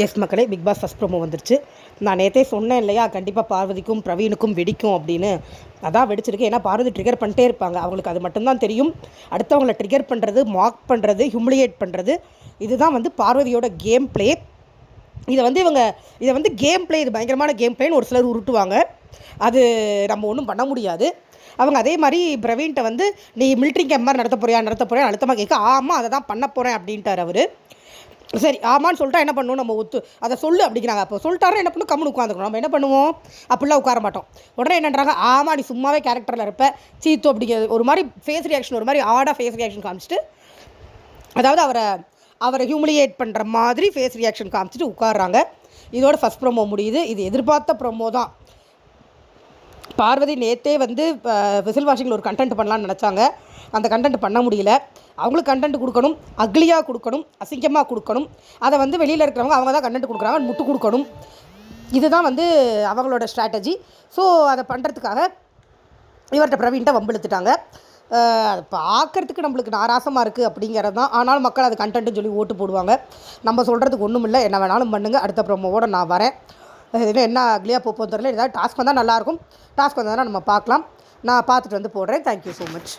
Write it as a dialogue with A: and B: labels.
A: S மக்களே, big pass first promo வந்துருச்சு. நான் நேற்றே சொன்னேன் இல்லையா, கண்டிப்பாக பார்வதிக்கும் பிரவீனுக்கும் வெடிக்கும் அப்படின்னு. அதான் வெடிச்சிருக்கு. ஏன்னா பார்வதி ட்ரிகர் பண்ணிட்டே இருப்பாங்க. அவங்களுக்கு அது மட்டும்தான் தெரியும். அடுத்தவங்களை ட்ரிகர் பண்ணுறது, மார்க் பண்ணுறது, ஹியூமிலியேட் பண்ணுறது, இதுதான் வந்து பார்வதியோட கேம் பிளே. இதை வந்து கேம் பிளே, இது பயங்கரமான கேம் பிளேன்னு ஒரு சிலர் உருட்டுவாங்க. அது நம்ம ஒன்றும் பண்ண முடியாது. அவங்க அதே மாதிரி பிரவீன்கிட்ட வந்து நீ மிலிட்ரி கேம்ப் மாதிரி நடத்த போறியா அழுத்தமாக கேட்க, ஆமாம் அதை தான் பண்ண போகிறேன் அப்படின்ட்டார் அவர். சரி ஆமான்னு சொல்லிட்டா என்ன பண்ணுவோம், நம்ம அதை சொல்லு அப்படிங்கிறாங்க. அப்போ சொல்லிட்டாரு என்ன பண்ணும், கம்முன்னு உட்காந்துக்கணும். நம்ம என்ன பண்ணுவோம், அப்படிலாம் உட்கார மாட்டோம். உடனே என்னன்றாங்க, ஆமாம் நீ சும்மாவே கேரக்டரில் இருப்ப சீத்து அப்படிங்கிறது ஒரு மாதிரி ஃபேஸ் ரியாக்ஷன், ஒரு மாதிரி ஆடாக ஃபேஸ் ரியாக்ஷன் காமிச்சிட்டு, அதாவது அவரை ஹியூமிலியேட் பண்ணுற மாதிரி ஃபேஸ் ரியாக்ஷன் காமிச்சிட்டு உட்காடுறாங்க. இதோட ஃபஸ்ட் ப்ரோமோ முடியுது. இது எதிர்பார்த்த ப்ரோமோ தான். பார்வதி நேற்றே வந்து விசில் வாஷிங்கில் ஒரு கண்டென்ட் பண்ணலான்னு நினச்சாங்க. அந்த கண்டென்ட் பண்ண முடியல. அவங்களுக்கு கண்டென்ட் கொடுக்கணும், அக்லியாக கொடுக்கணும், அசிங்கமாக கொடுக்கணும். அதை வந்து வெளியில் இருக்கிறவங்க அவங்க தான் கண்டென்ட் கொடுக்குறாங்க, முட்டு கொடுக்கணும். இதுதான் வந்து அவங்களோட ஸ்ட்ராட்டஜி. ஸோ அதை பண்ணுறதுக்காக இவர்கிட்ட பிரவீன்ட்ட வம்பிழுத்துட்டாங்க. அதை பார்க்குறதுக்கு நம்மளுக்கு நாராசமாக இருக்குது அப்படிங்கிறது தான். ஆனாலும் மக்கள் அது கண்டென்ட்டுன்னு சொல்லி ஓட்டு போடுவாங்க. நம்ம சொல்கிறதுக்கு ஒன்றும் இல்லை. என்ன வேணாலும் பண்ணுங்கள். அடுத்த ப்ரோமோவோடு நான் வரேன். என்ன அக்லியாக போப்போன்னு தெரியல. ஏதாவது டாஸ்க் வந்தால் நல்லாயிருக்கும். டாஸ்க் வந்தால் நம்ம பார்க்கலாம். நான் பார்த்துட்டு வந்து போடுறேன். Thank you so much.